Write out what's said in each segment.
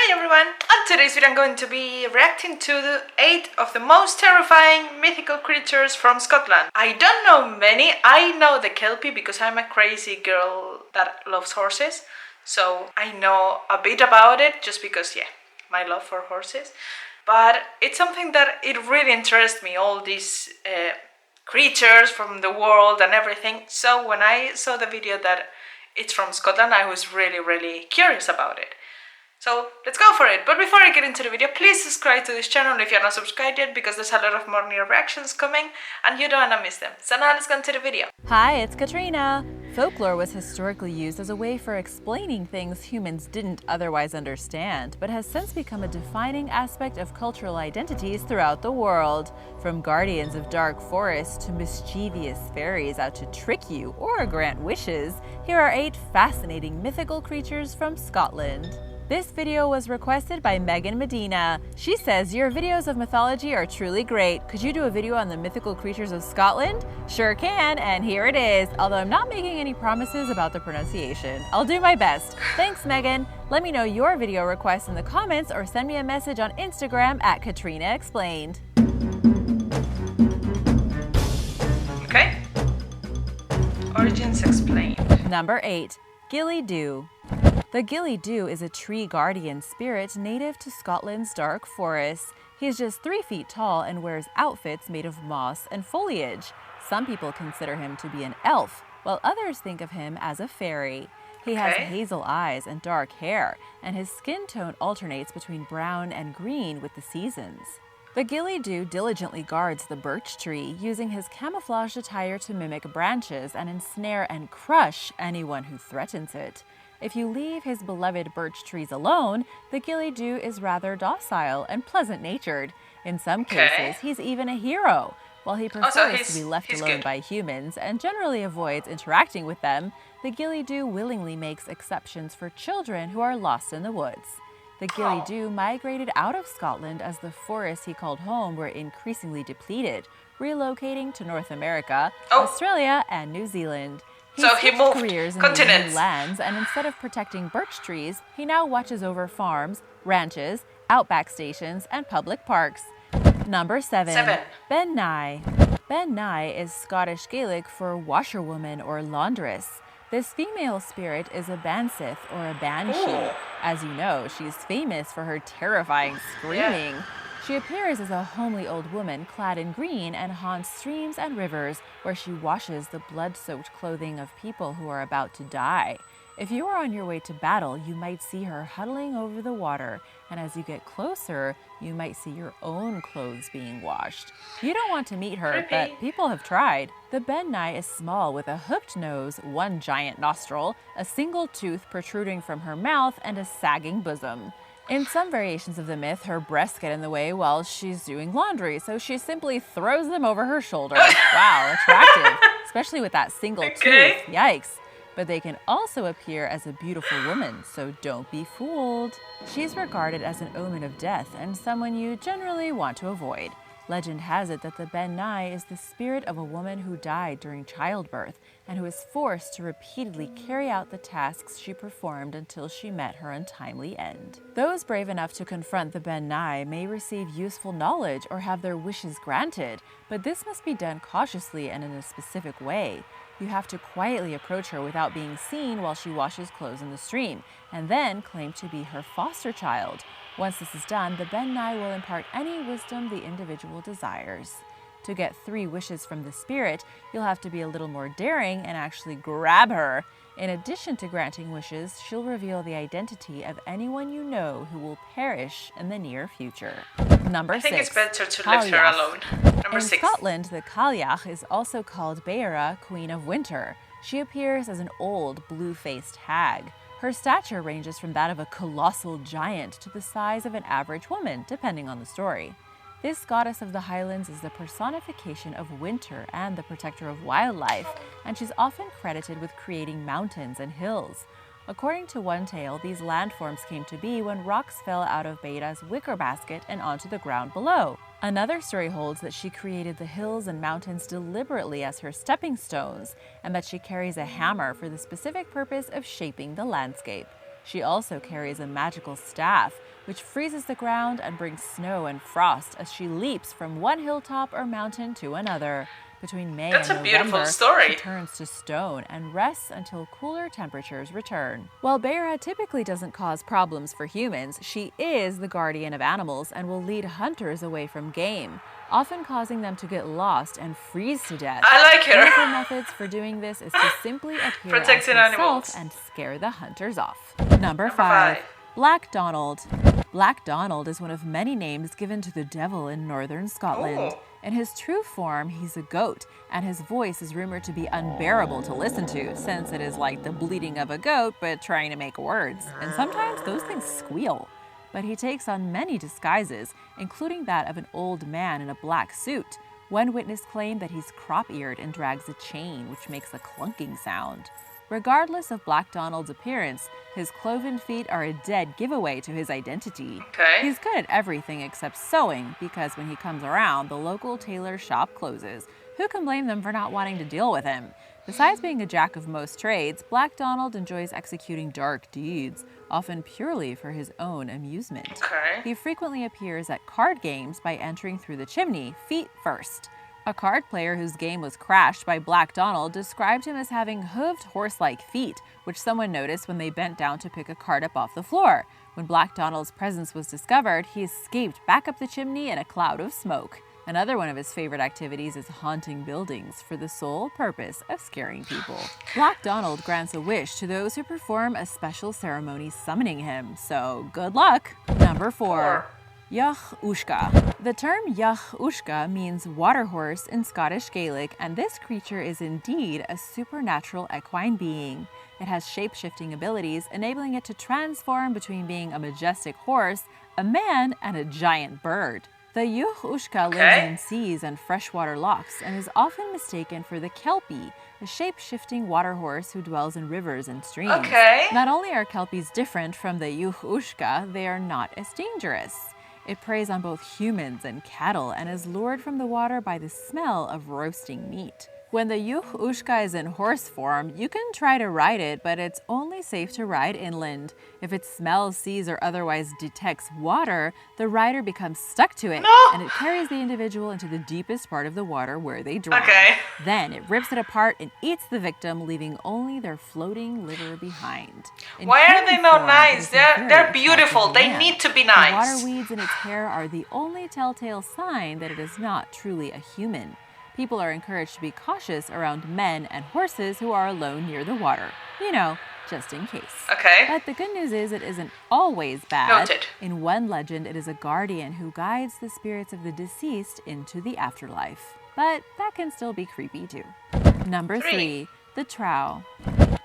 Hi everyone! On today's video I'm going to be reacting to the 8 of the most terrifying mythical creatures from Scotland. I don't know many. I know the Kelpie because I'm a crazy girl that loves horses. So I know a bit about it just because, my love for horses. But it's something that it really interests me, all these creatures from the world and everything. So when I saw the video that it's from Scotland, I was really curious about it. So let's go for it. But before I get into the video, please subscribe to this channel if you're not subscribed yet, because there's a lot of more new reactions coming and you don't want to miss them. So now let's go into the video. Hi, it's Katrina. Folklore was historically used as a way for explaining things humans didn't otherwise understand, but has since become a defining aspect of cultural identities throughout the world. From guardians of dark forests to mischievous fairies out to trick you or grant wishes, here are 8 fascinating mythical creatures from Scotland. This video was requested by Megan Medina. She says, your videos of mythology are truly great. Could you do a video on the mythical creatures of Scotland? Sure can, and here it is, although I'm not making any promises about the pronunciation. I'll do my best. Thanks, Megan. Let me know your video requests in the comments or send me a message on Instagram at Katrina Explained. Okay. Origins explained. Number 8. Ghillie Dew. The Ghillie Dew is a tree guardian spirit native to Scotland's dark forests. He's just 3 feet tall and wears outfits made of moss and foliage. Some people consider him to be an elf, while others think of him as a fairy. He has hazel eyes and dark hair, and his skin tone alternates between brown and green with the seasons. The Ghillie Dew diligently guards the birch tree, using his camouflage attire to mimic branches and ensnare and crush anyone who threatens it. If you leave his beloved birch trees alone, the Ghillie Dew is rather docile and pleasant-natured. In some cases, he's even a hero. While he prefers to be left alone by humans and generally avoids interacting with them, the Ghillie Dew willingly makes exceptions for children who are lost in the woods. The Ghillie Dew migrated out of Scotland as the forests he called home were increasingly depleted, relocating to North America, Australia, and New Zealand. He moved careers in new lands, and instead of protecting birch trees, he now watches over farms, ranches, outback stations, and public parks. Number 7. Ben Nye. Ben Nye is Scottish Gaelic for washerwoman or laundress. This female spirit is a bansith or a banshee. As you know, she's famous for her terrifying screaming. She appears as a homely old woman clad in green and haunts streams and rivers where she washes the blood-soaked clothing of people who are about to die. If you are on your way to battle, you might see her huddling over the water, and as you get closer, you might see your own clothes being washed. You don't want to meet her, but people have tried. The Ben Nye is small with a hooked nose, 1 giant nostril, a single tooth protruding from her mouth, and a sagging bosom. In some variations of the myth, her breasts get in the way while she's doing laundry, so she simply throws them over her shoulder. Wow, attractive, especially with that single tooth. Yikes. But they can also appear as a beautiful woman, so don't be fooled. She's regarded as an omen of death and someone you generally want to avoid. Legend has it that the Ben Nye is the spirit of a woman who died during childbirth and who is forced to repeatedly carry out the tasks she performed until she met her untimely end. Those brave enough to confront the Ben Nye may receive useful knowledge or have their wishes granted, but this must be done cautiously and in a specific way. You have to quietly approach her without being seen while she washes clothes in the stream, and then claim to be her foster child. Once this is done, the Ben Nye will impart any wisdom the individual desires. To get 3 wishes from the spirit, you'll have to be a little more daring and actually grab her. In addition to granting wishes, she'll reveal the identity of anyone you know who will perish in the near future. Number 6. I think it's better to leave her alone. Number 6. In Scotland, the Cailleach is also called Beira, Queen of Winter. She appears as an old, blue-faced hag. Her stature ranges from that of a colossal giant to the size of an average woman, depending on the story. This goddess of the Highlands is the personification of winter and the protector of wildlife, and she's often credited with creating mountains and hills. According to one tale, these landforms came to be when rocks fell out of Beira's wicker basket and onto the ground below. Another story holds that she created the hills and mountains deliberately as her stepping stones, and that she carries a hammer for the specific purpose of shaping the landscape. She also carries a magical staff, which freezes the ground and brings snow and frost as she leaps from one hilltop or mountain to another. Between May That's and a beautiful November, story. she turns to stone and rests until cooler temperatures return. While Beira typically doesn't cause problems for humans, she is the guardian of animals and will lead hunters away from game, often causing them to get lost and freeze to death. I like her. One of her methods for doing this is to simply appear as Protecting herself animals. and scare the hunters off. Number 5. Black Donald. Black Donald is one of many names given to the devil in northern Scotland. Ooh. In his true form, he's a goat, and his voice is rumored to be unbearable to listen to, since it is like the bleating of a goat but trying to make words, and sometimes those things squeal. But he takes on many disguises, including that of an old man in a black suit. One witness claimed that he's crop-eared and drags a chain, which makes a clunking sound. Regardless of Black Donald's appearance, his cloven feet are a dead giveaway to his identity. Okay. He's good at everything except sewing, because when he comes around, the local tailor shop closes. Who can blame them for not wanting to deal with him? Besides being a jack of most trades, Black Donald enjoys executing dark deeds, often purely for his own amusement. Okay. He frequently appears at card games by entering through the chimney, feet first. A card player whose game was crashed by Black Donald described him as having hooved horse-like feet, which someone noticed when they bent down to pick a card up off the floor. When Black Donald's presence was discovered, he escaped back up the chimney in a cloud of smoke. Another one of his favorite activities is haunting buildings for the sole purpose of scaring people. Black Donald grants a wish to those who perform a special ceremony summoning him, so good luck. Number 4. Ushka. The term Ushka means water horse in Scottish Gaelic, and this creature is indeed a supernatural equine being. It has shape-shifting abilities, enabling it to transform between being a majestic horse, a man, and a giant bird. The Ushka lives in seas and freshwater lochs and is often mistaken for the Kelpie, a shape-shifting water horse who dwells in rivers and streams. Okay. Not only are Kelpies different from the Ushka, they are not as dangerous. It preys on both humans and cattle and is lured from the water by the smell of roasting meat. When the Ushka is in horse form, you can try to ride it, but it's only safe to ride inland. If it smells, sees, or otherwise detects water, the rider becomes stuck to it, and it carries the individual into the deepest part of the water where they drown. Okay. Then it rips it apart and eats the victim, leaving only their floating liver behind. In Why are they human not form, nice? it is a They're very beautiful. attractive They man. need to be The nice. water weeds in its hair are the only telltale sign that it is not truly a human. People are encouraged to be cautious around men and horses who are alone near the water. You know, just in case. Okay. But the good news is it isn't always bad. Noted. In one legend, it is a guardian who guides the spirits of the deceased into the afterlife. But that can still be creepy too. Number 3, the Trouse.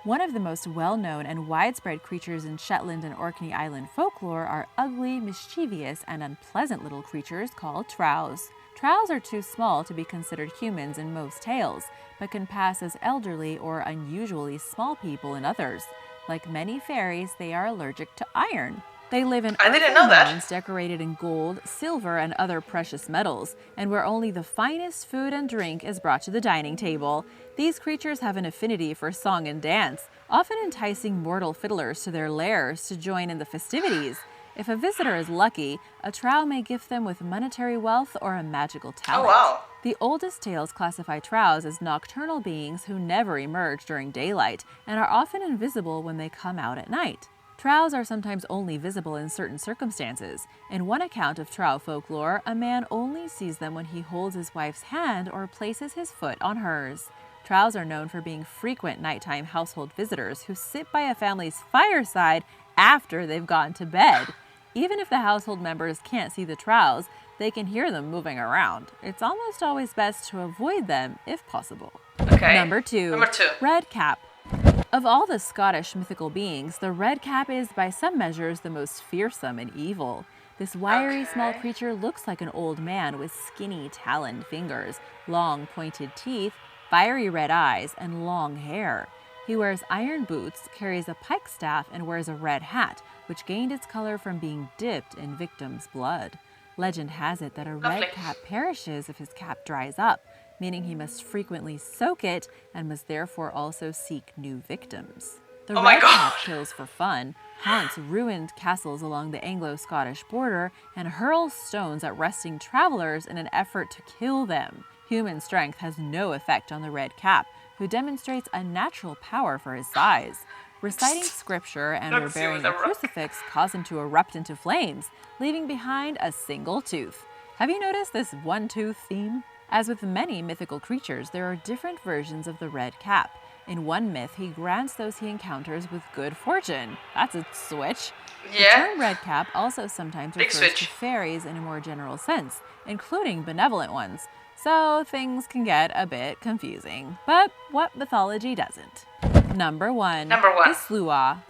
One of the most well-known and widespread creatures in Shetland and Orkney Island folklore are ugly, mischievous, and unpleasant little creatures called Trouse. Trouse are too small to be considered humans in most tales, but can pass as elderly or unusually small people in others. Like many fairies, they are allergic to iron. They live in I didn't earthen know that. mounds decorated in gold, silver, and other precious metals, and where only the finest food and drink is brought to the dining table. These creatures have an affinity for song and dance, often enticing mortal fiddlers to their lairs to join in the festivities. If a visitor is lucky, a Trouse may gift them with monetary wealth or a magical talent. Oh, wow. The oldest tales classify Trouse as nocturnal beings who never emerge during daylight and are often invisible when they come out at night. Trouse are sometimes only visible in certain circumstances. In one account of Trouse folklore, a man only sees them when he holds his wife's hand or places his foot on hers. Trouse are known for being frequent nighttime household visitors who sit by a family's fireside after they've gone to bed. Even if the household members can't see the Trouse, they can hear them moving around. It's almost always best to avoid them if possible. Okay. Number 2. Red Cap. Of all the Scottish mythical beings, the red cap is by some measures the most fearsome and evil. This wiry small creature looks like an old man with skinny taloned fingers, long pointed teeth, fiery red eyes, and long hair. He wears iron boots, carries a pike staff, and wears a red hat, which gained its color from being dipped in victims' blood. Legend has it that a red cap perishes if his cap dries up, meaning he must frequently soak it and must therefore also seek new victims. The Oh my red God. cap kills for fun, haunts ruined castles along the Anglo-Scottish border, and hurls stones at resting travelers in an effort to kill them. Human strength has no effect on the red cap, who demonstrates a natural power for his size. Reciting scripture and or Knocks you bearing with a a rock. crucifix cause him to erupt into flames, leaving behind a single tooth. Have you noticed this one-tooth theme? As with many mythical creatures, there are different versions of the red cap. In one myth, he grants those he encounters with good fortune. That's a switch. The Yeah. term red cap also sometimes Big refers to switch. fairies in a more general sense, including benevolent ones. So things can get a bit confusing. But what mythology doesn't? Number 1. Number 1. The Slua.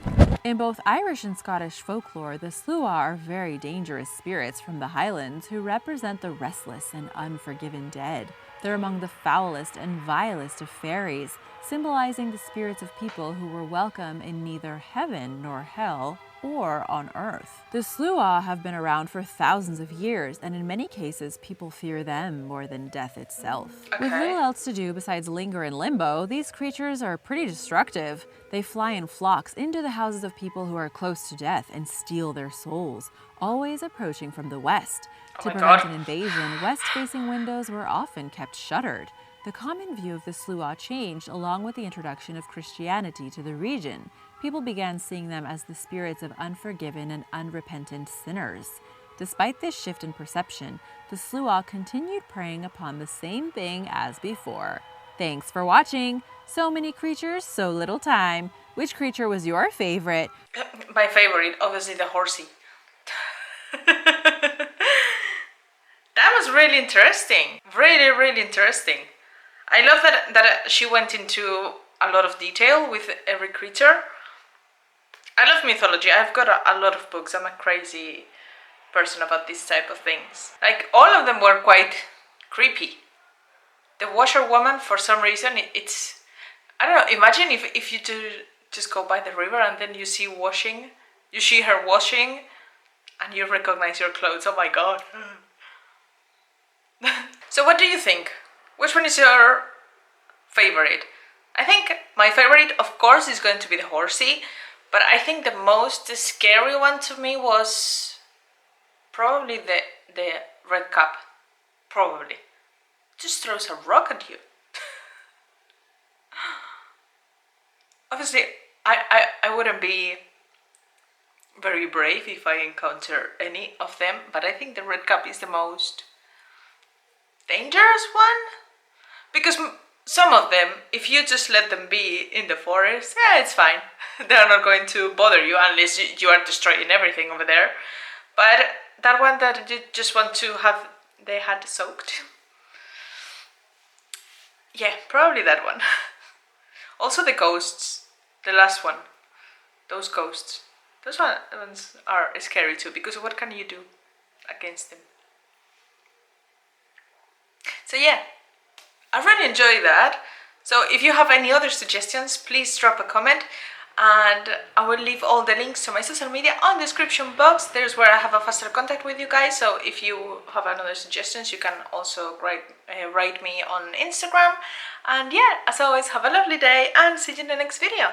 In both Irish and Scottish folklore, the Slua are very dangerous spirits from the Highlands who represent the restless and unforgiven dead. They're among the foulest and vilest of fairies, symbolizing the spirits of people who were welcome in neither heaven nor hell or on earth. The Slua have been around for thousands of years, and in many cases, people fear them more than death itself. With Okay. little else to do besides linger in limbo, these creatures are pretty destructive. They fly in flocks into the houses of people who are close to death and steal their souls, always approaching from the west. To my prevent God. an invasion, west-facing windows were often kept shuttered. The common view of the Slua changed along with the introduction of Christianity to the region. People began seeing them as the spirits of unforgiven and unrepentant sinners. Despite this shift in perception, the Slua continued preying upon the same thing as before. Thanks for watching! So many creatures, so little time. Which creature was your favorite? My favorite, obviously the horsey. That was really interesting. Really, really interesting. I love that she went into a lot of detail with every creature. I love mythology. I've got a lot of books. I'm a crazy person about this type of things. Like, all of them were quite creepy. The washerwoman, for some reason, it's... I don't know, imagine if you just go by the river and then you see her washing, and you recognize your clothes. Oh my God. So what do you think? Which one is your favorite? I think my favorite, of course, is going to be the horsey, but I think the most scary one to me was probably the red cap. Probably. Just throws a rock at you. Obviously, I wouldn't be very brave if I encounter any of them, but I think the red cap is the most dangerous one, because some of them, if you just let them be in the forest, yeah, it's fine. They're not going to bother you unless you are destroying everything over there. But that one that you just want to have the hat soaked, yeah, probably that one. Also the ghosts, the last one, those ghosts, those ones are scary too, because what can you do against them? So yeah, I really enjoy that. So if you have any other suggestions, please drop a comment, and I will leave all the links to my social media on the description box. There's where I have a faster contact with you guys. So if you have another suggestions, you can also write me on Instagram. And yeah, as always, have a lovely day and see you in the next video.